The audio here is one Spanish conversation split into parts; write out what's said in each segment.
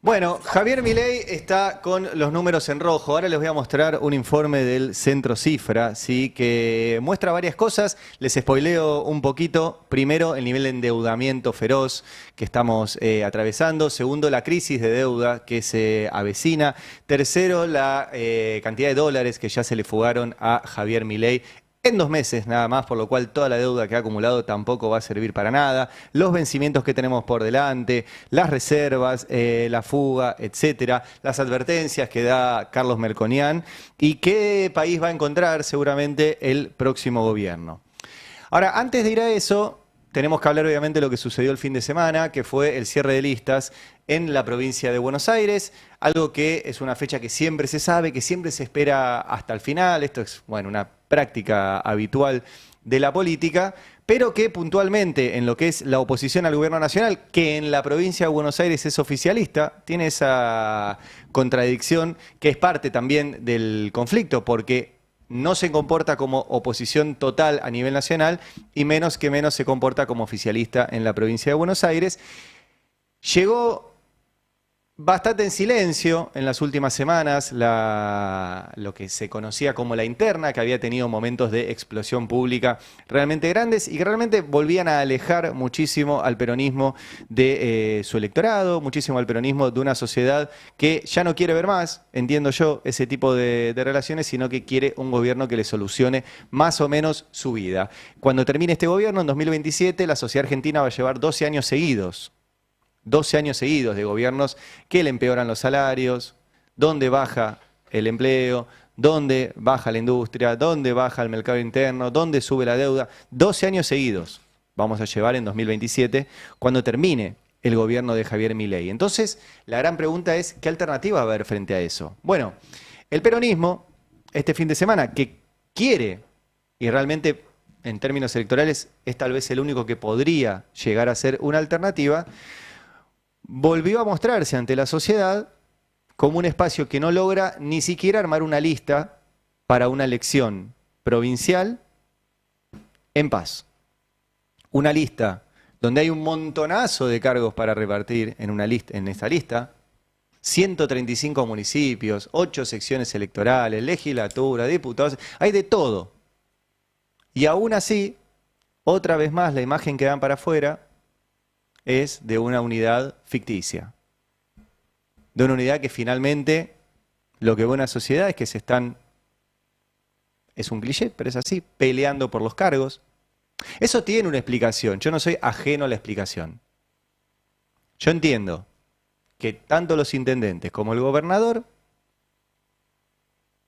Bueno, Javier Milei está con los números en rojo. Ahora les voy a mostrar un informe del Centro Cifra, ¿sí? Que muestra varias cosas. Les spoileo un poquito. Primero, el nivel de endeudamiento feroz que estamos atravesando. Segundo, la crisis de deuda que se avecina. Tercero, la cantidad de dólares que ya se le fugaron a Javier Milei en 2 meses nada más, por lo cual toda la deuda que ha acumulado tampoco va a servir para nada. Los vencimientos que tenemos por delante, las reservas, la fuga, etcétera, las advertencias que da Carlos Melconian y qué país va a encontrar seguramente el próximo gobierno. Ahora, antes de ir a eso, tenemos que hablar obviamente de lo que sucedió el fin de semana, que fue el cierre de listas en la provincia de Buenos Aires, algo que es una fecha que siempre se sabe, que siempre se espera hasta el final. Esto es, bueno, una práctica habitual de la política, pero que puntualmente en lo que es la oposición al gobierno nacional, que en la provincia de Buenos Aires es oficialista, tiene esa contradicción que es parte también del conflicto, porque no se comporta como oposición total a nivel nacional y menos que menos se comporta como oficialista en la provincia de Buenos Aires. Llegó bastante en silencio en las últimas semanas lo que se conocía como la interna, que había tenido momentos de explosión pública realmente grandes y que realmente volvían a alejar muchísimo al peronismo de su electorado, muchísimo al peronismo de una sociedad que ya no quiere ver más, entiendo yo, ese tipo de relaciones, sino que quiere un gobierno que le solucione más o menos su vida. Cuando termine este gobierno, en 2027, la sociedad argentina va a llevar 12 años seguidos. 12 años seguidos de gobiernos que le empeoran los salarios, donde baja el empleo, donde baja la industria, donde baja el mercado interno, donde sube la deuda. 12 años seguidos vamos a llevar en 2027 cuando termine el gobierno de Javier Milei. Entonces, la gran pregunta es, ¿qué alternativa va a haber frente a eso? Bueno, el peronismo, este fin de semana, que quiere, y realmente en términos electorales es tal vez el único que podría llegar a ser una alternativa, volvió a mostrarse ante la sociedad como un espacio que no logra ni siquiera armar una lista para una elección provincial en paz. Una lista donde hay un montonazo de cargos para repartir en esa lista, 135 municipios, 8 secciones electorales, legislatura, diputados, hay de todo. Y aún así, otra vez más, la imagen que dan para afuera es de una unidad ficticia, de una unidad que finalmente lo que ve una sociedad es que se están, es un cliché, pero es así, peleando por los cargos. Eso tiene una explicación, yo no soy ajeno a la explicación. Yo entiendo que tanto los intendentes como el gobernador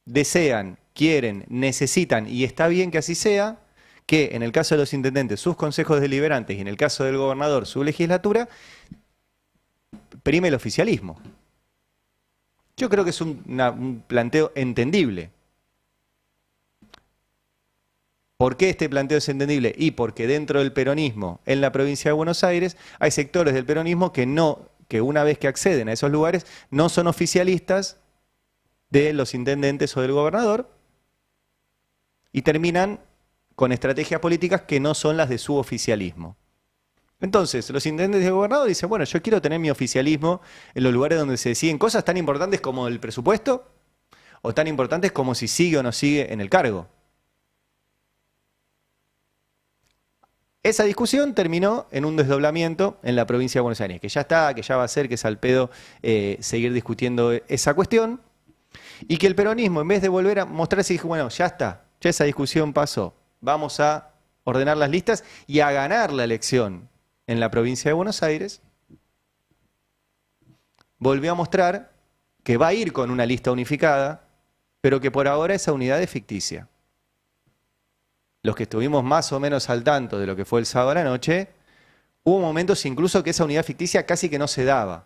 desean, quieren, necesitan, y está bien que así sea, que en el caso de los intendentes, sus consejos deliberantes, y en el caso del gobernador, su legislatura, prime el oficialismo. Yo creo que es un planteo entendible. ¿Por qué este planteo es entendible? Y porque dentro del peronismo, en la provincia de Buenos Aires, hay sectores del peronismo que una vez que acceden a esos lugares, no son oficialistas de los intendentes o del gobernador, y terminan con estrategias políticas que no son las de su oficialismo. Entonces, los intendentes de gobernador dicen, bueno, yo quiero tener mi oficialismo en los lugares donde se deciden cosas tan importantes como el presupuesto o tan importantes como si sigue o no sigue en el cargo. Esa discusión terminó en un desdoblamiento en la provincia de Buenos Aires, que ya está, que ya va a ser, que es al pedo seguir discutiendo esa cuestión, y que el peronismo, en vez de volver a mostrarse, dijo, bueno, ya está, ya esa discusión pasó. Vamos a ordenar las listas y a ganar la elección en la provincia de Buenos Aires, volvió a mostrar que va a ir con una lista unificada, pero que por ahora esa unidad es ficticia. Los que estuvimos más o menos al tanto de lo que fue el sábado a la noche, hubo momentos incluso que esa unidad ficticia casi que no se daba,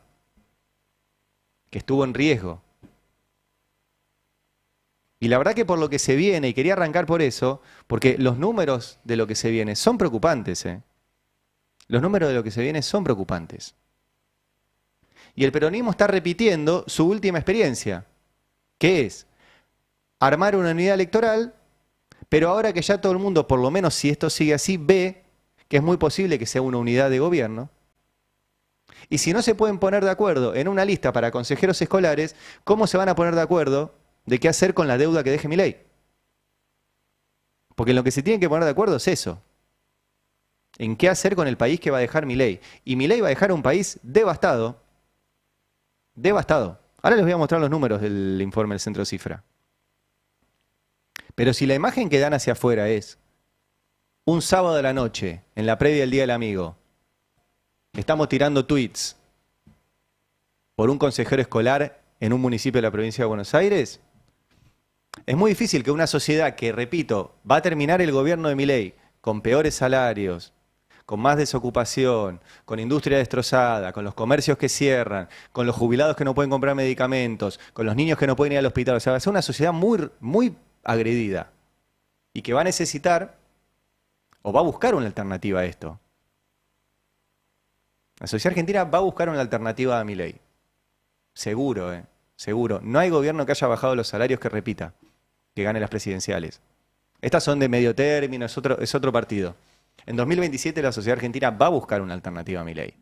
que estuvo en riesgo. Y la verdad que por lo que se viene, y quería arrancar por eso, porque los números de lo que se viene son preocupantes. Los números de lo que se viene son preocupantes. Y el peronismo está repitiendo su última experiencia, que es armar una unidad electoral, pero ahora que ya todo el mundo, por lo menos si esto sigue así, ve que es muy posible que sea una unidad de gobierno, Y si no se pueden poner de acuerdo en una lista para consejeros escolares, ¿cómo se van a poner de acuerdo de qué hacer con la deuda que deje Milei? Porque en lo que se tienen que poner de acuerdo es eso. En qué hacer con el país que va a dejar Milei. Y Milei va a dejar un país devastado. Devastado. Ahora les voy a mostrar los números del informe del Centro Cifra. Pero si la imagen que dan hacia afuera es un sábado de la noche, en la previa del Día del Amigo, estamos tirando tweets por un consejero escolar en un municipio de la provincia de Buenos Aires, es muy difícil que una sociedad que, repito, va a terminar el gobierno de Milei con peores salarios, con más desocupación, con industria destrozada, con los comercios que cierran, con los jubilados que no pueden comprar medicamentos, con los niños que no pueden ir al hospital. O sea, va a ser una sociedad muy, muy agredida y que va a necesitar o va a buscar una alternativa a esto. La sociedad argentina va a buscar una alternativa a Milei. Seguro, seguro. No hay gobierno que haya bajado los salarios que repita, que gane las presidenciales. Estas son de medio término, es otro partido. En 2027 la sociedad argentina va a buscar una alternativa a Milei.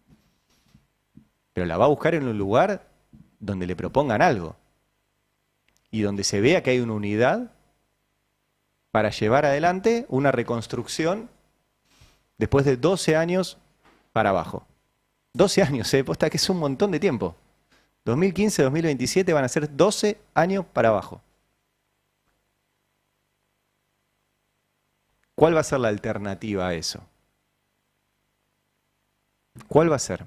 Pero la va a buscar en un lugar donde le propongan algo. Y donde se vea que hay una unidad para llevar adelante una reconstrucción después de 12 años para abajo. 12 años, posta que es un montón de tiempo. 2015-2027 van a ser 12 años para abajo. ¿Cuál va a ser la alternativa a eso? ¿Cuál va a ser?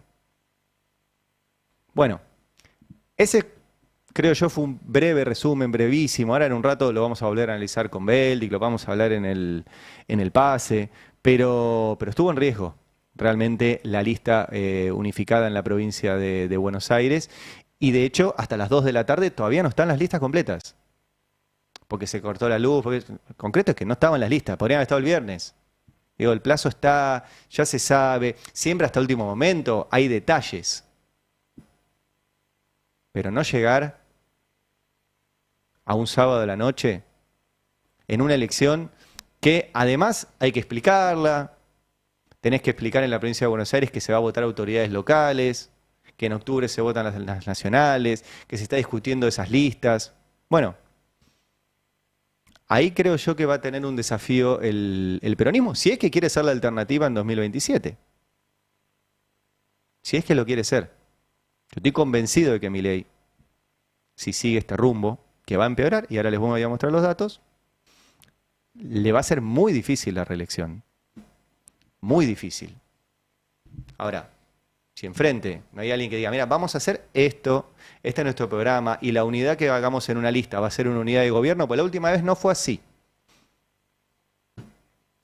Bueno, ese creo yo fue un breve resumen, brevísimo. Ahora en un rato lo vamos a volver a analizar con Beldic, lo vamos a hablar en el pase, pero estuvo en riesgo realmente la lista unificada en la provincia de Buenos Aires. Y de hecho, hasta las 2 de la tarde todavía no están las listas completas. Porque se cortó la luz, porque concreto es que no estaban las listas, podrían haber estado el viernes. Digo, el plazo está, ya se sabe, siempre hasta el último momento hay detalles. Pero no llegar a un sábado de la noche en una elección que además hay que explicarla, tenés que explicar en la provincia de Buenos Aires que se va a votar autoridades locales, que en octubre se votan las nacionales, que se está discutiendo esas listas. Bueno, ahí creo yo que va a tener un desafío el peronismo, si es que quiere ser la alternativa en 2027. Si es que lo quiere ser. Yo estoy convencido de que Milei, si sigue este rumbo, que va a empeorar, y ahora les voy a mostrar los datos, le va a ser muy difícil la reelección. Muy difícil. Ahora, si enfrente no hay alguien que diga, mira, vamos a hacer esto, este es nuestro programa, y la unidad que hagamos en una lista va a ser una unidad de gobierno, pues la última vez no fue así.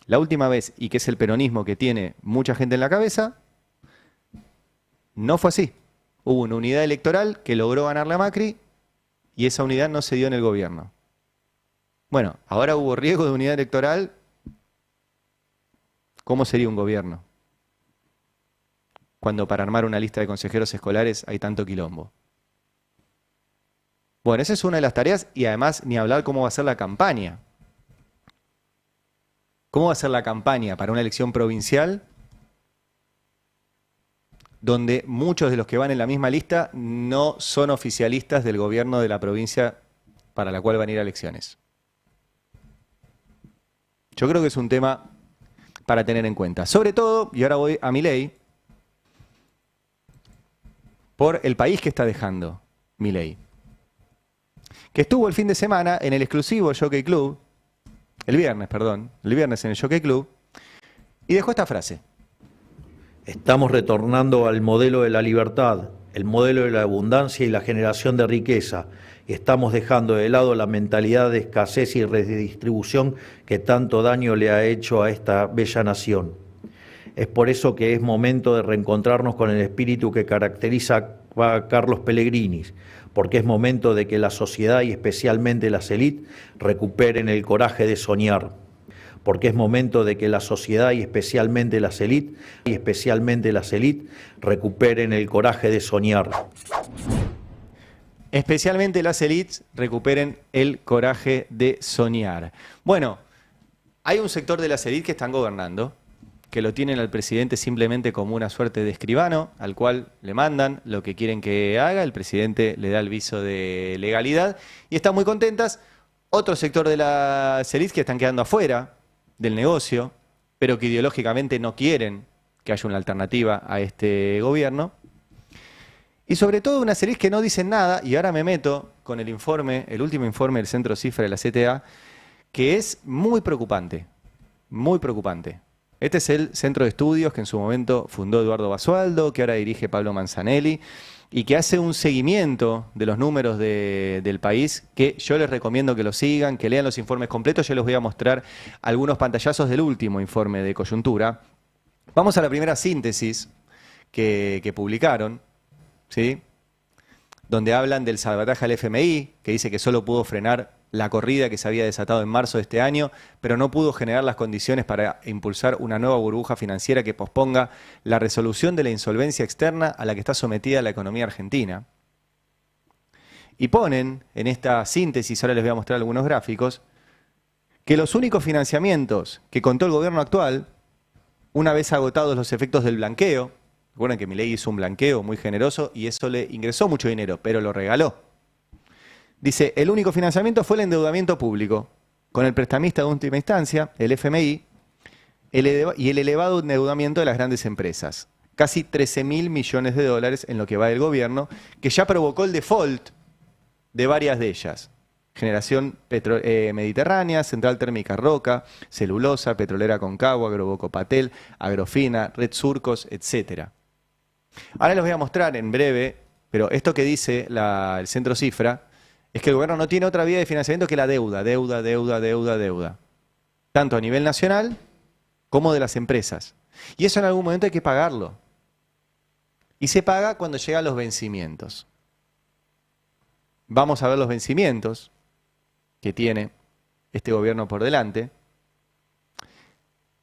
La última vez, y que es el peronismo que tiene mucha gente en la cabeza, no fue así. Hubo una unidad electoral que logró ganarle a Macri, y esa unidad no se dio en el gobierno. Bueno, ahora hubo riesgo de unidad electoral. ¿Cómo sería un gobierno cuando para armar una lista de consejeros escolares hay tanto quilombo? Bueno, esa es una de las tareas y además ni hablar cómo va a ser la campaña. ¿Cómo va a ser la campaña para una elección provincial donde muchos de los que van en la misma lista no son oficialistas del gobierno de la provincia para la cual van a ir a elecciones? Yo creo que es un tema para tener en cuenta. Sobre todo, y ahora voy a Milei, por el país que está dejando Milei. Que estuvo el fin de semana en el exclusivo Jockey Club, el viernes en el Jockey Club, y dejó esta frase. Estamos retornando al modelo de la libertad, el modelo de la abundancia y la generación de riqueza. Y estamos dejando de lado la mentalidad de escasez y redistribución que tanto daño le ha hecho a esta bella nación. Es por eso que es momento de reencontrarnos con el espíritu que caracteriza a Carlos Pellegrini, porque es momento de que la sociedad y especialmente las élites recuperen el coraje de soñar. Porque es momento de que la sociedad y especialmente las élites recuperen el coraje de soñar. Especialmente las élites recuperen el coraje de soñar. Bueno, hay un sector de las élites que están gobernando, que lo tienen al presidente simplemente como una suerte de escribano, al cual le mandan lo que quieren que haga, el presidente le da el viso de legalidad y están muy contentas. Otro sector de las élites que están quedando afuera del negocio, pero que ideológicamente no quieren que haya una alternativa a este gobierno. Y sobre todo unas élites que no dicen nada, y ahora me meto con el informe, el último informe del Centro Cifra de la CTA, que es muy preocupante, muy preocupante. Este es el centro de estudios que en su momento fundó Eduardo Basualdo, que ahora dirige Pablo Manzanelli, y que hace un seguimiento de los números del país, que yo les recomiendo que lo sigan, que lean los informes completos. Yo les voy a mostrar algunos pantallazos del último informe de coyuntura. Vamos a la primera síntesis que publicaron, ¿sí? Donde hablan del sabotaje al FMI, que dice que solo pudo frenar la corrida que se había desatado en marzo de este año, pero no pudo generar las condiciones para impulsar una nueva burbuja financiera que posponga la resolución de la insolvencia externa a la que está sometida la economía argentina. Y ponen en esta síntesis, ahora les voy a mostrar algunos gráficos, que los únicos financiamientos que contó el gobierno actual, una vez agotados los efectos del blanqueo, recuerden que Milei hizo un blanqueo muy generoso y eso le ingresó mucho dinero, pero lo regaló. Dice, el único financiamiento fue el endeudamiento público, con el prestamista de última instancia, el FMI, y el elevado endeudamiento de las grandes empresas. Casi 13.000 millones de dólares en lo que va del gobierno, que ya provocó el default de varias de ellas. Generación Mediterránea, Central Térmica Roca, Celulosa, Petrolera Concagua, Agroboco Patel, Agrofina, Red Surcos, etc. Ahora les voy a mostrar en breve, pero esto que dice el Centro Cifra, es que el gobierno no tiene otra vía de financiamiento que la deuda, deuda. Tanto a nivel nacional como de las empresas. Y eso en algún momento hay que pagarlo. Y se paga cuando llegan los vencimientos. Vamos a ver los vencimientos que tiene este gobierno por delante.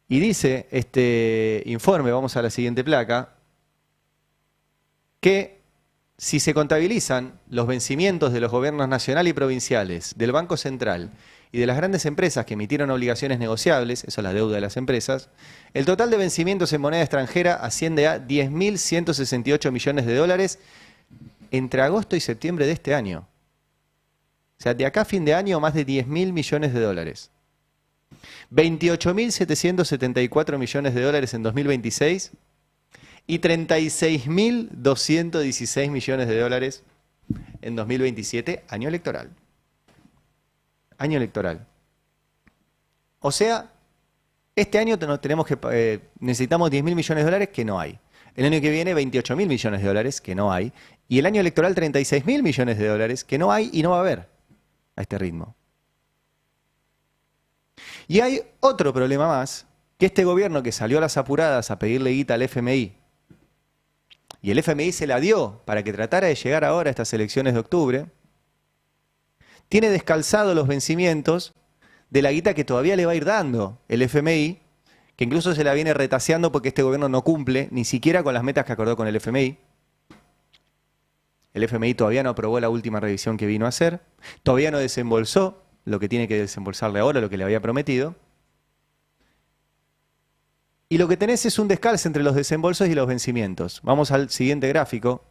Y dice este informe, vamos a la siguiente placa, que si se contabilizan los vencimientos de los gobiernos nacional y provinciales, del Banco Central y de las grandes empresas que emitieron obligaciones negociables, eso es la deuda de las empresas, el total de vencimientos en moneda extranjera asciende a 10.168 millones de dólares entre agosto y septiembre de este año. O sea, de acá a fin de año más de 10.000 millones de dólares. 28.774 millones de dólares en 2026 y 36.216 millones de dólares en 2027, año electoral. Año electoral. O sea, este año necesitamos 10.000 millones de dólares que no hay. El año que viene 28.000 millones de dólares que no hay. Y el año electoral 36.000 millones de dólares que no hay y no va a haber a este ritmo. Y hay otro problema más, que este gobierno que salió a las apuradas a pedirle guita al FMI, y el FMI se la dio para que tratara de llegar ahora a estas elecciones de octubre, tiene descalzado los vencimientos de la guita que todavía le va a ir dando el FMI, que incluso se la viene retaseando porque este gobierno no cumple ni siquiera con las metas que acordó con el FMI. El FMI todavía no aprobó la última revisión que vino a hacer, todavía no desembolsó lo que tiene que desembolsarle ahora, lo que le había prometido. Y lo que tenés es un descalce entre los desembolsos y los vencimientos. Vamos al siguiente gráfico.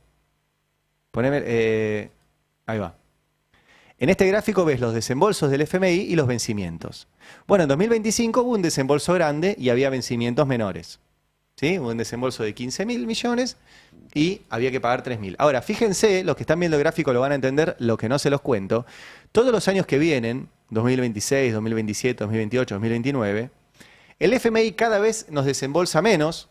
Ahí va. En este gráfico ves los desembolsos del FMI y los vencimientos. Bueno, en 2025 hubo un desembolso grande y había vencimientos menores. ¿Sí? Hubo un desembolso de 15.000 millones y había que pagar 3.000. Ahora, fíjense, los que están viendo el gráfico lo van a entender, lo que no se los cuento. Todos los años que vienen, 2026, 2027, 2028, 2029, el FMI cada vez nos desembolsa menos,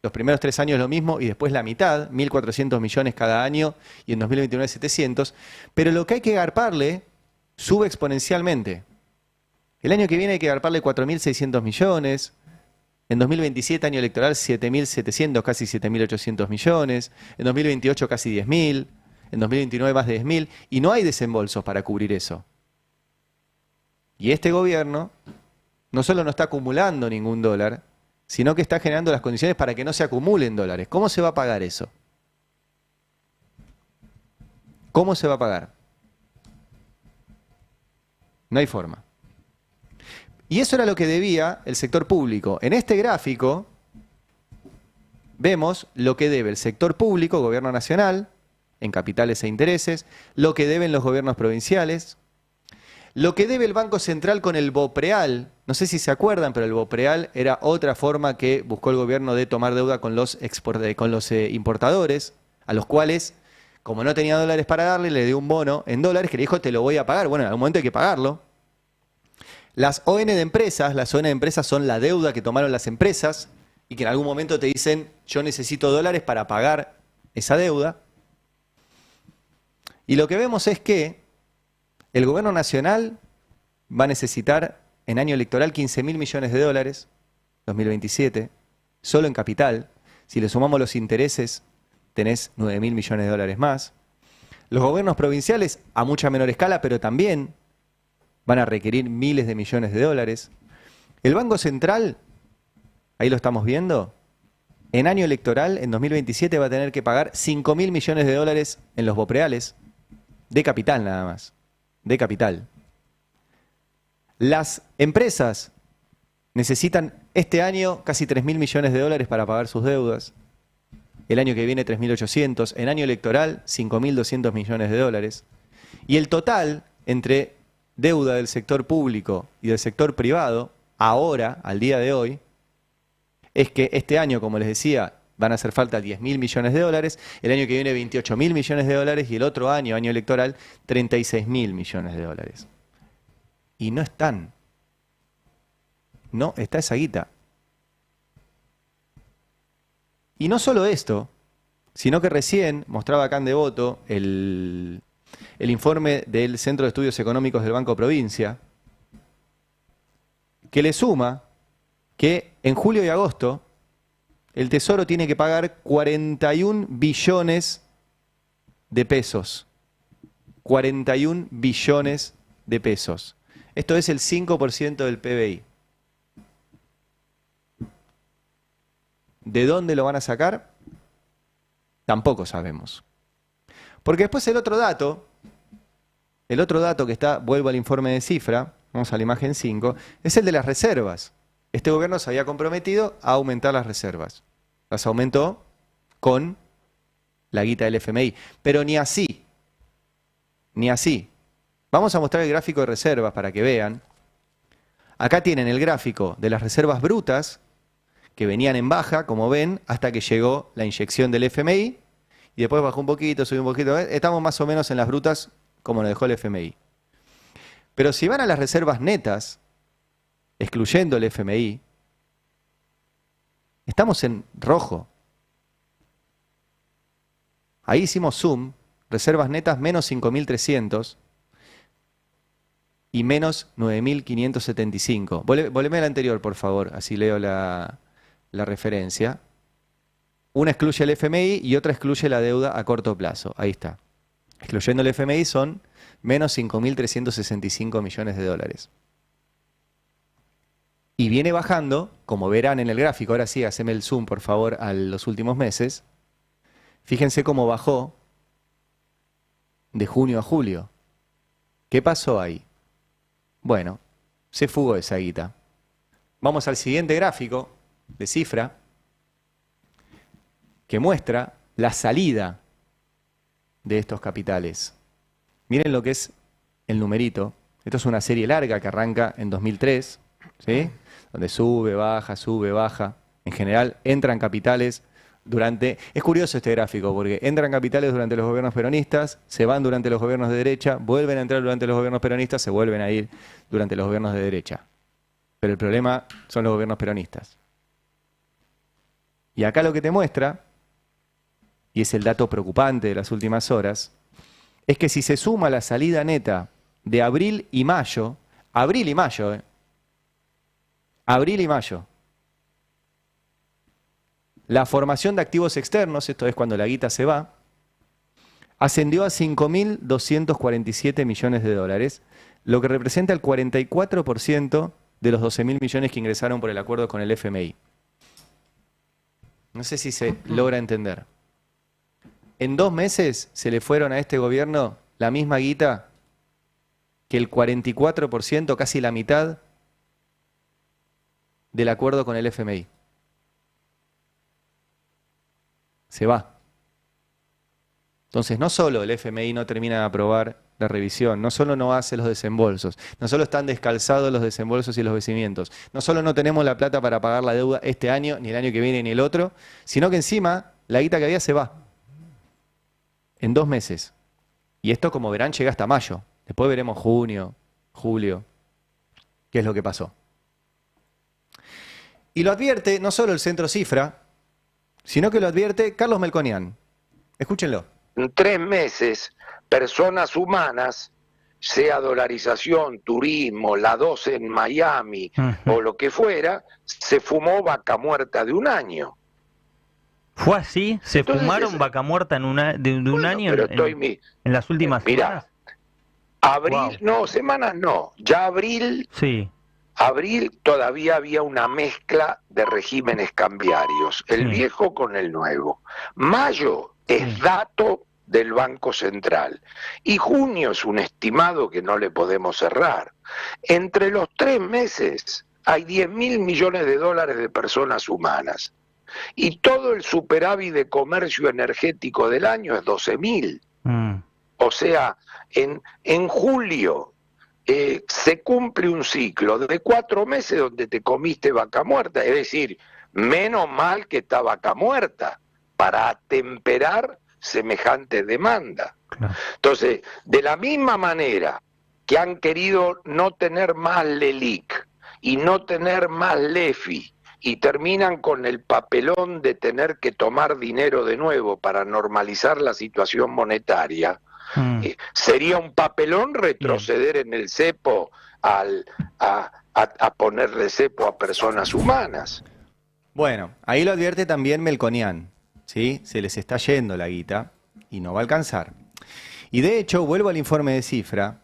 los primeros 3 años lo mismo y después la mitad, 1.400 millones cada año y en 2029 700, pero lo que hay que garparle sube exponencialmente. El año que viene hay que garparle 4.600 millones, en 2027 año electoral 7.700, casi 7.800 millones, en 2028 casi 10.000, en 2029 más de 10.000 y no hay desembolsos para cubrir eso. Y este gobierno no solo no está acumulando ningún dólar, sino que está generando las condiciones para que no se acumulen dólares. ¿Cómo se va a pagar eso? ¿Cómo se va a pagar? No hay forma. Y eso era lo que debía el sector público. En este gráfico, vemos lo que debe el sector público, gobierno nacional, en capitales e intereses, lo que deben los gobiernos provinciales, lo que debe el Banco Central con el BOPREAL. No sé si se acuerdan, pero el BOPREAL era otra forma que buscó el gobierno de tomar deuda con los importadores, a los cuales, como no tenía dólares para darle, le dio un bono en dólares que le dijo, te lo voy a pagar. Bueno, en algún momento hay que pagarlo. Las ON de empresas son la deuda que tomaron las empresas y que en algún momento te dicen, yo necesito dólares para pagar esa deuda. Y lo que vemos es que el gobierno nacional va a necesitar en año electoral 15.000 millones de dólares, 2027, solo en capital. Si le sumamos los intereses, tenés 9.000 millones de dólares más. Los gobiernos provinciales, a mucha menor escala, pero también van a requerir miles de millones de dólares. El Banco Central, ahí lo estamos viendo, en año electoral, en 2027, va a tener que pagar 5.000 millones de dólares en los BOPREALes, de capital nada más, de capital. Las empresas necesitan este año casi 3.000 millones de dólares para pagar sus deudas. El año que viene 3.800, en año electoral 5.200 millones de dólares. Y el total entre deuda del sector público y del sector privado, ahora, al día de hoy, es que este año, como les decía, van a hacer falta 10.000 millones de dólares, el año que viene 28.000 millones de dólares y el otro año, año electoral, 36.000 millones de dólares. Y no están. No está esa guita. Y no solo esto, sino que recién mostraba acá en Devoto el informe del Centro de Estudios Económicos del Banco Provincia, que le suma que en julio y agosto el Tesoro tiene que pagar 41 billones de pesos. 41 billones de pesos. Esto es el 5% del PBI. ¿De dónde lo van a sacar? Tampoco sabemos. Porque después el otro dato que está, vuelvo al informe de cifra, vamos a la imagen 5, es el de las reservas. Este gobierno se había comprometido a aumentar las reservas. Las aumentó con la guita del FMI. Pero ni así. Ni así. Vamos a mostrar el gráfico de reservas para que vean. Acá tienen el gráfico de las reservas brutas, que venían en baja, como ven, hasta que llegó la inyección del FMI. Y después bajó un poquito, subió un poquito. Estamos más o menos en las brutas como nos dejó el FMI. Pero si van a las reservas netas, excluyendo el FMI, estamos en rojo. Ahí hicimos zoom, reservas netas menos 5.300 y menos 9.575. Volveme al anterior, por favor, así leo la referencia. Una excluye el FMI y otra excluye la deuda a corto plazo. Ahí está. Excluyendo el FMI son menos 5.365 millones de dólares. Y viene bajando, como verán en el gráfico, ahora sí, haceme el zoom por favor a los últimos meses. Fíjense cómo bajó de junio a julio. ¿Qué pasó ahí? Bueno, se fugó esa guita. Vamos al siguiente gráfico de cifra que muestra la salida de estos capitales. Miren lo que es el numerito. Esto es una serie larga que arranca en 2003, ¿sí? Donde sube, baja. En general entran capitales durante... Es curioso este gráfico porque entran capitales durante los gobiernos peronistas, se van durante los gobiernos de derecha, vuelven a entrar durante los gobiernos peronistas, se vuelven a ir durante los gobiernos de derecha. Pero el problema son los gobiernos peronistas. Y acá lo que te muestra, y es el dato preocupante de las últimas horas, es que si se suma la salida neta de abril y mayo, abril y mayo, la formación de activos externos, esto es cuando la guita se va, ascendió a 5.247 millones de dólares, lo que representa el 44% de los 12.000 millones que ingresaron por el acuerdo con el FMI. No sé si se logra entender. En 2 meses se le fueron a este gobierno la misma guita que el 44%, casi la mitad, del acuerdo con el FMI. se va. Entonces, no solo el FMI no termina de aprobar la revisión, no solo no hace los desembolsos, no solo están descalzados los desembolsos y los vencimientos, no solo no tenemos la plata para pagar la deuda este año, ni el año que viene, ni el otro, sino que encima la guita que había se va en 2 meses. Y esto, como verán, llega hasta mayo. Después veremos junio, julio, qué es lo que pasó. Y lo advierte no solo el Centro Cifra, sino que lo advierte Carlos Melconian. Escúchenlo. En 3 meses, personas humanas, sea dolarización, turismo, la 12 en Miami o lo que fuera, se fumó vaca muerta de 1 año. ¿Fue así? ¿Se Entonces, fumaron vaca muerta en de un bueno, año pero en las últimas semanas? Abril, Wow. no, semanas no, ya abril, Sí. abril todavía había una mezcla de regímenes cambiarios, el Sí. viejo con el nuevo. Mayo es dato del Banco Central y junio es un estimado que no le podemos cerrar. Entre los 3 meses hay 10.000 millones de dólares de personas humanas y todo el superávit de comercio energético del año es 12.000. O sea, en julio se cumple un ciclo de 4 meses donde te comiste vaca muerta, es decir, menos mal que está vaca muerta para atemperar semejante demanda. Claro. Entonces, de la misma manera que han querido no tener más LELIC y no tener más LEFI y terminan con el papelón de tener que tomar dinero de nuevo para normalizar la situación monetaria, sería un papelón retroceder en el cepo a ponerle cepo a personas humanas. Bueno, ahí lo advierte también Melconian, ¿sí? Se les está yendo la guita y no va a alcanzar. Y de hecho, vuelvo al informe de Cifra,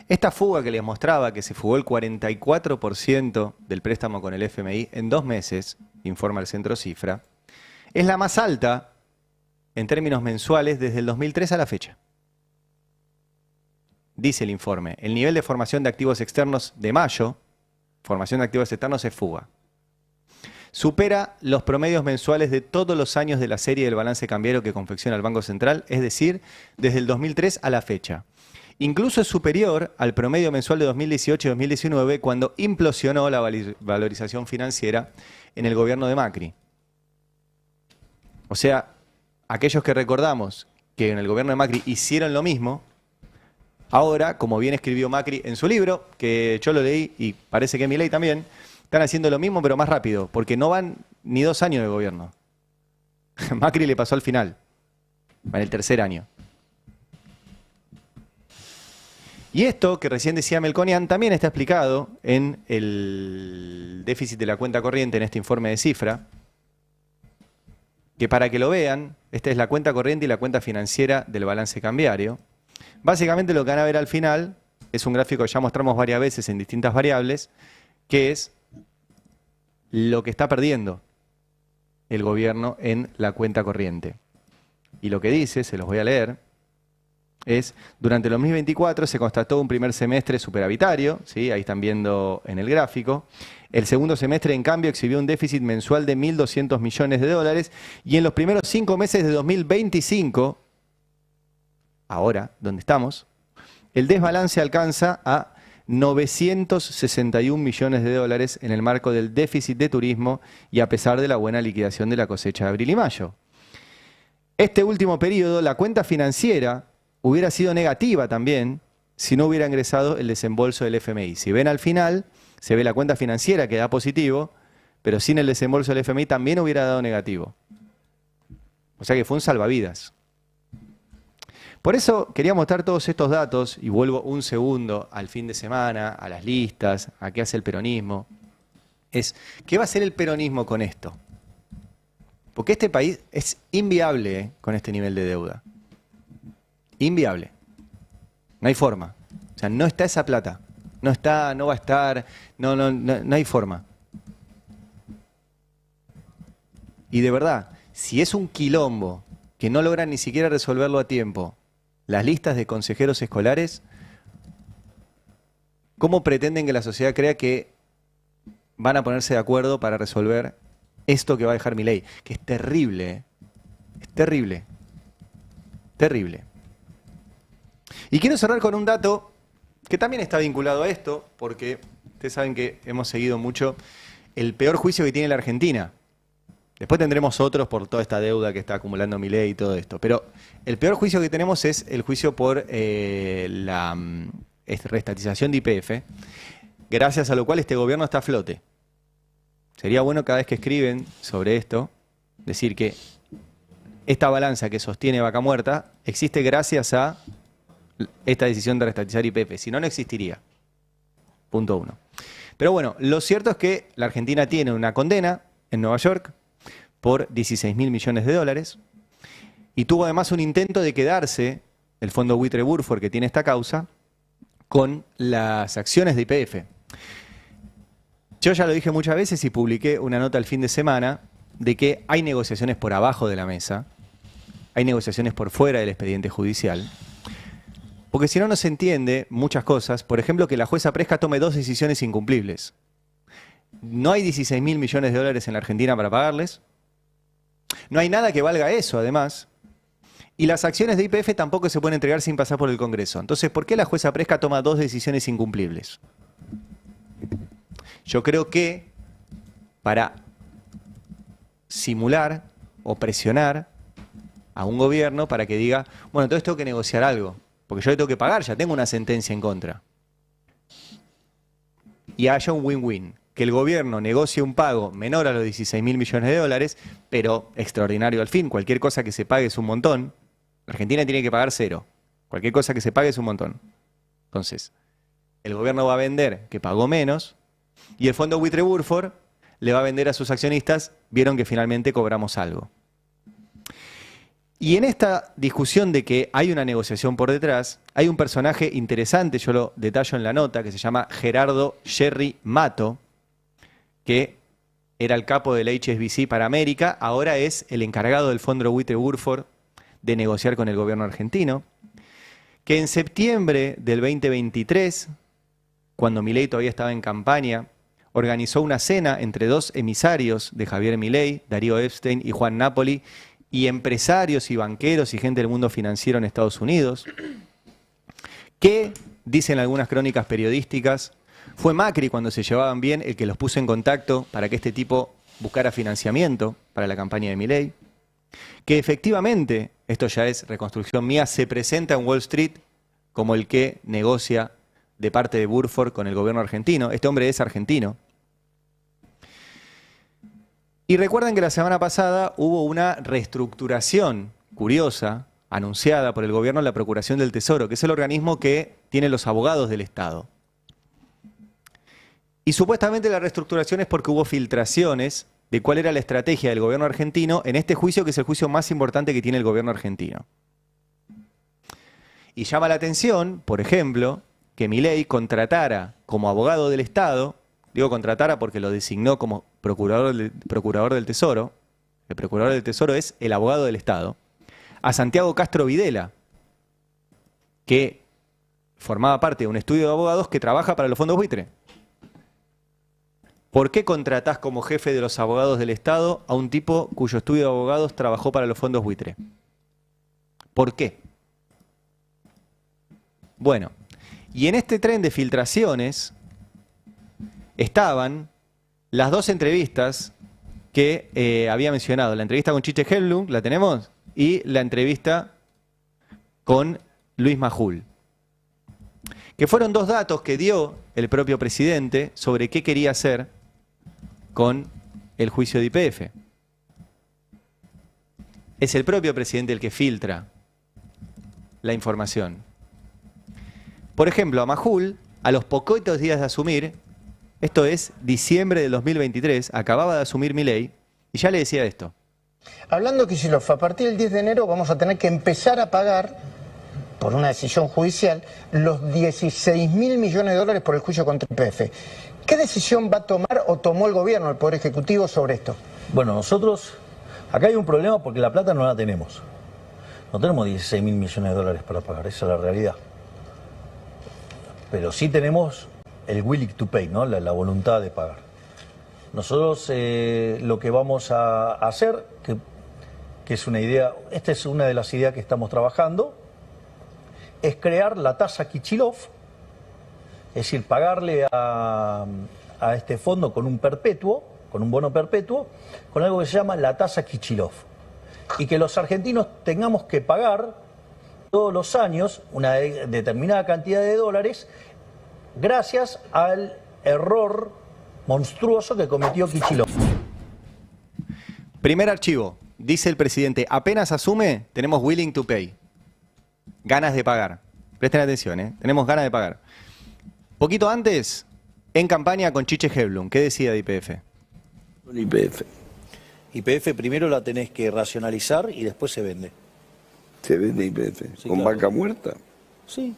esta fuga que les mostraba, que se fugó el 44% del préstamo con el FMI en 2 meses, informa el Centro Cifra, es la más alta en términos mensuales desde el 2003 a la fecha. Dice el informe, el nivel de formación de activos externos de mayo, formación de activos externos es fuga, supera los promedios mensuales de todos los años de la serie del balance cambiario que confecciona el Banco Central, es decir, desde el 2003 a la fecha. Incluso es superior al promedio mensual de 2018 y 2019, cuando implosionó la valorización financiera en el gobierno de Macri. O sea, aquellos que recordamos que en el gobierno de Macri hicieron lo mismo, ahora, como bien escribió Macri en su libro, que yo lo leí y parece que Milei también, están haciendo lo mismo pero más rápido, porque no van ni 2 años de gobierno. Macri le pasó al final, en el 3er año. Y esto que recién decía Melconian también está explicado en el déficit de la cuenta corriente en este informe de Cifra, que para que lo vean, esta es la cuenta corriente y la cuenta financiera del balance cambiario. Básicamente lo que van a ver al final es un gráfico que ya mostramos varias veces en distintas variables, que es lo que está perdiendo el gobierno en la cuenta corriente. Y lo que dice, se los voy a leer, es, durante el 2024 se constató un primer semestre superavitario, ¿sí? Ahí están viendo en el gráfico. El segundo semestre, en cambio, exhibió un déficit mensual de 1.200 millones de dólares y en los primeros 5 meses de 2025, ahora, donde estamos, el desbalance alcanza a 961 millones de dólares en el marco del déficit de turismo y a pesar de la buena liquidación de la cosecha de abril y mayo. Este último periodo, la cuenta financiera hubiera sido negativa también si no hubiera ingresado el desembolso del FMI. Si ven al final, se ve la cuenta financiera que da positivo, pero sin el desembolso del FMI también hubiera dado negativo. O sea que fue un salvavidas. Por eso quería mostrar todos estos datos, y vuelvo un segundo al fin de semana, a las listas, a qué hace el peronismo. Es, ¿qué va a hacer el peronismo con esto? Porque este país es inviable con este nivel de deuda. Inviable. No hay forma. O sea, no está esa plata. No está, no va a estar, no hay forma. Y de verdad, si es un quilombo que no logran ni siquiera resolverlo a tiempo, las listas de consejeros escolares, ¿cómo pretenden que la sociedad crea que van a ponerse de acuerdo para resolver esto que va a dejar Milei? Que es terrible, ¿eh? Es terrible. Terrible. Y quiero cerrar con un dato que también está vinculado a esto, porque ustedes saben que hemos seguido mucho el peor juicio que tiene la Argentina. Después tendremos otros por toda esta deuda que está acumulando Milei y todo esto. Pero el peor juicio que tenemos es el juicio por la reestatización de YPF, gracias a lo cual este gobierno está a flote. Sería bueno cada vez que escriben sobre esto, decir que esta balanza que sostiene Vaca Muerta existe gracias a esta decisión de reestatizar YPF. Si no, no existiría. Punto 1. Pero bueno, lo cierto es que la Argentina tiene una condena en Nueva York por 16.000 millones de dólares y tuvo además un intento de quedarse el fondo buitre Burford que tiene esta causa con las acciones de YPF. Yo ya lo dije muchas veces y publiqué una nota el fin de semana de que hay negociaciones por abajo de la mesa, hay negociaciones por fuera del expediente judicial, porque si no, no se entiende muchas cosas. Por ejemplo, que la jueza Presca tome 2 decisiones incumplibles. No hay 16.000 millones de dólares en la Argentina para pagarles. No hay nada que valga eso, además. Y las acciones de YPF tampoco se pueden entregar sin pasar por el Congreso. Entonces, ¿por qué la jueza Presca toma 2 decisiones incumplibles? Yo creo que para simular o presionar a un gobierno para que diga, bueno, entonces tengo que negociar algo, porque yo le tengo que pagar, ya tengo una sentencia en contra. Y haya un win-win, que el gobierno negocie un pago menor a los 16.000 millones de dólares, pero extraordinario al fin. Cualquier cosa que se pague es un montón. La Argentina tiene que pagar 0. Cualquier cosa que se pague es un montón. Entonces, el gobierno va a vender que pagó menos y el fondo buitre Burford le va a vender a sus accionistas, vieron que finalmente cobramos algo. Y en esta discusión de que hay una negociación por detrás, hay un personaje interesante, yo lo detallo en la nota, que se llama Gerardo Jerry Mato, que era el capo del HSBC para América, ahora es el encargado del fondo buitre Burford de negociar con el gobierno argentino, que en septiembre del 2023, cuando Milei todavía estaba en campaña, organizó una cena entre 2 emisarios de Javier Milei, Darío Epstein y Juan Napoli, y empresarios y banqueros y gente del mundo financiero en Estados Unidos, que, dicen algunas crónicas periodísticas, fue Macri cuando se llevaban bien el que los puso en contacto para que este tipo buscara financiamiento para la campaña de Milei, que efectivamente, esto ya es reconstrucción mía, se presenta en Wall Street como el que negocia de parte de Burford con el gobierno argentino. Este hombre es argentino. Y recuerden que la semana pasada hubo una reestructuración curiosa anunciada por el gobierno en la Procuración del Tesoro, que es el organismo que tiene los abogados del Estado. Y supuestamente la reestructuración es porque hubo filtraciones de cuál era la estrategia del gobierno argentino en este juicio, que es el juicio más importante que tiene el gobierno argentino. Y llama la atención, por ejemplo, que Milei contratara como abogado del Estado, digo contratara porque lo designó como procurador del Tesoro, el procurador del Tesoro es el abogado del Estado, a Santiago Castro Videla, que formaba parte de un estudio de abogados que trabaja para los fondos buitre. ¿Por qué contratás como jefe de los abogados del Estado a un tipo cuyo estudio de abogados trabajó para los fondos buitre? ¿Por qué? Bueno, y en este tren de filtraciones estaban las 2 entrevistas que había mencionado. La entrevista con Chiche Helblum, ¿la tenemos? Y la entrevista con Luis Majul. Que fueron 2 datos que dio el propio presidente sobre qué quería hacer con el juicio de YPF. Es el propio presidente el que filtra la información. Por ejemplo, a Majul, a los poquitos días de asumir, esto es diciembre del 2023, acababa de asumir Milei, y ya le decía esto. Hablando Kicillof, a partir del 10 de enero vamos a tener que empezar a pagar, por una decisión judicial, los 16.000 millones de dólares por el juicio contra YPF. ¿Qué decisión va a tomar o tomó el gobierno, el Poder Ejecutivo, sobre esto? Bueno, nosotros, acá hay un problema porque la plata no la tenemos. No tenemos 16.000 millones de dólares para pagar, esa es la realidad. Pero sí tenemos el willing to pay, ¿no? La voluntad de pagar. Nosotros lo que vamos a hacer, que que es una idea, esta es una de las ideas que estamos trabajando, es crear la tasa Kichilov, es decir, pagarle a este fondo con un perpetuo, con un bono perpetuo, con algo que se llama la tasa Kichilov. Y que los argentinos tengamos que pagar todos los años una determinada cantidad de dólares gracias al error monstruoso que cometió Kichilov. Primer archivo, dice el presidente, apenas asume, tenemos willing to pay. Ganas de pagar. Presten atención, tenemos ganas de pagar. Poquito antes, en campaña con Chiche Helblum, ¿qué decía de YPF? Con YPF. YPF primero la tenés que racionalizar y después se vende. ¿Se vende YPF? Sí, ¿Con claro. vaca muerta? Sí.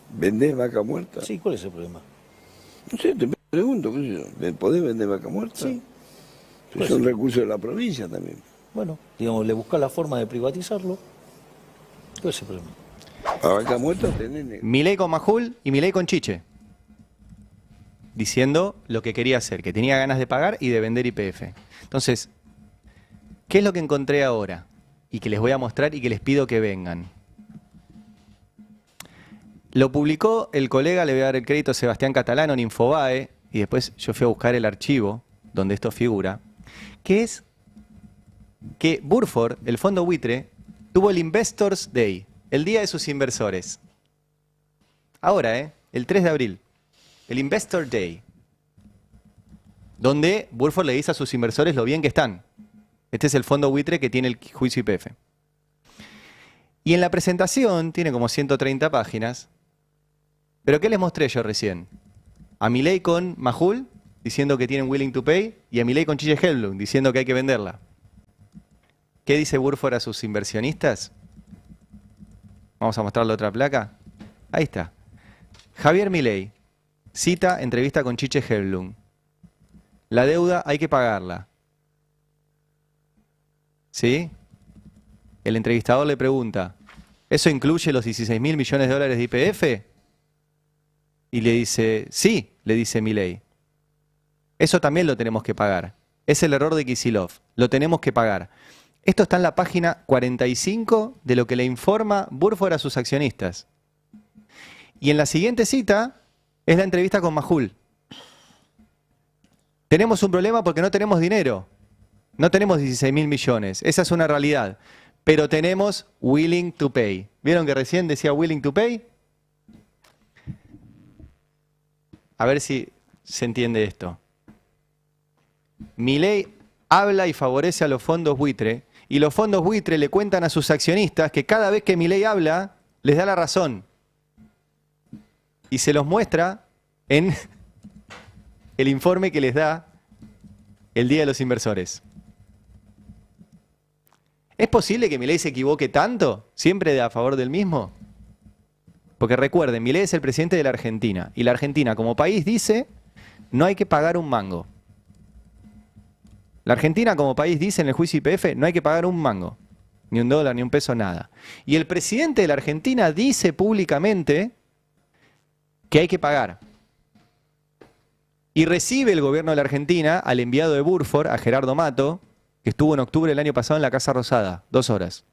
¿Vendés vaca muerta? Sí, ¿cuál es el problema? No sé, te pregunto, ¿qué sé yo? ¿Podés vender vaca muerta? Sí. Es un recurso de la provincia también. Bueno, digamos, le busca la forma de privatizarlo. ¿Cuál es el problema? La vaca muerta tenés... Milei con Majul y Milei con Chiche. Diciendo lo que quería hacer, que tenía ganas de pagar y de vender YPF. Entonces, ¿qué es lo que encontré ahora? Y que les voy a mostrar y que les pido que vengan. Lo publicó el colega, le voy a dar el crédito a Sebastián Catalano en Infobae, y después yo fui a buscar el archivo donde esto figura, que es que Burford, el fondo buitre, tuvo el Investors Day, el día de sus inversores. Ahora, el 3 de abril, el Investor Day, donde Burford le dice a sus inversores lo bien que están. Este es el fondo buitre que tiene el juicio YPF. Y en la presentación, tiene como 130 páginas, pero ¿qué les mostré yo recién? A Milei con Majul, diciendo que tienen willing to pay, y a Milei con Chiche Helblum, diciendo que hay que venderla. ¿Qué dice Burford a sus inversionistas? Vamos a mostrarle otra placa. Ahí está. Javier Milei, cita entrevista con Chiche Helblum. La deuda hay que pagarla. ¿Sí? El entrevistador le pregunta, ¿eso incluye los 16.000 millones de dólares de YPF? Y le dice, sí, le dice Milei. Eso también lo tenemos que pagar. Es el error de Kicillof. Lo tenemos que pagar. Esto está en la página 45 de lo que le informa Burford a sus accionistas. Y en la siguiente cita es la entrevista con Majul. Tenemos un problema porque no tenemos dinero. No tenemos 16.000 millones. Esa es una realidad. Pero tenemos willing to pay. ¿Vieron que recién decía willing to pay? A ver si se entiende esto. Milei habla y favorece a los fondos buitre, y los fondos buitre le cuentan a sus accionistas que cada vez que Milei habla, les da la razón. Y se los muestra en el informe que les da el Día de los Inversores. ¿Es posible que Milei se equivoque tanto, siempre a favor del mismo? Porque recuerden, Milei es el presidente de la Argentina, y la Argentina como país dice, no hay que pagar un mango. La Argentina como país dice en el juicio YPF, no hay que pagar un mango, ni un dólar, ni un peso, nada. Y el presidente de la Argentina dice públicamente que hay que pagar. Y recibe el gobierno de la Argentina al enviado de Burford, a Gerardo Mato, que estuvo en octubre del año pasado en la Casa Rosada, 2 horas.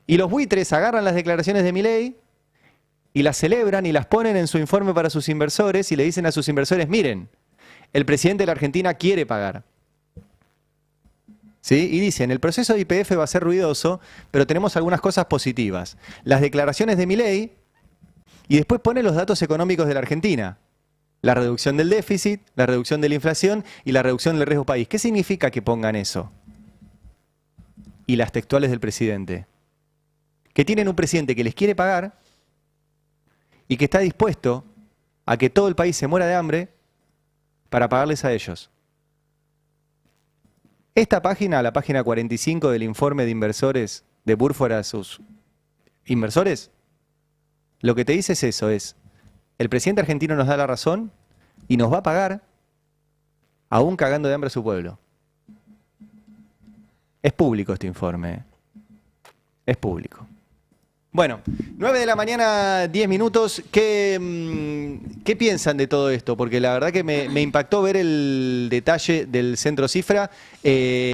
Y los buitres agarran las declaraciones de Milei y las celebran y las ponen en su informe para sus inversores y le dicen a sus inversores, miren, el presidente de la Argentina quiere pagar. ¿Sí? Y dicen, el proceso de YPF va a ser ruidoso, pero tenemos algunas cosas positivas. Las declaraciones de Milei y después pone los datos económicos de la Argentina. La reducción del déficit, la reducción de la inflación y la reducción del riesgo país. ¿Qué significa que pongan eso? Y las textuales del presidente. Que tienen un presidente que les quiere pagar y que está dispuesto a que todo el país se muera de hambre para pagarles a ellos. Esta página, la página 45 del informe de inversores de Burford a sus inversores, lo que te dice es eso, es el presidente argentino nos da la razón y nos va a pagar aún cagando de hambre a su pueblo. Es público este informe. Es público. Bueno, 9 de la mañana, 10 minutos. ¿Qué piensan de todo esto? Porque la verdad que me impactó ver el detalle del Centro Cifra.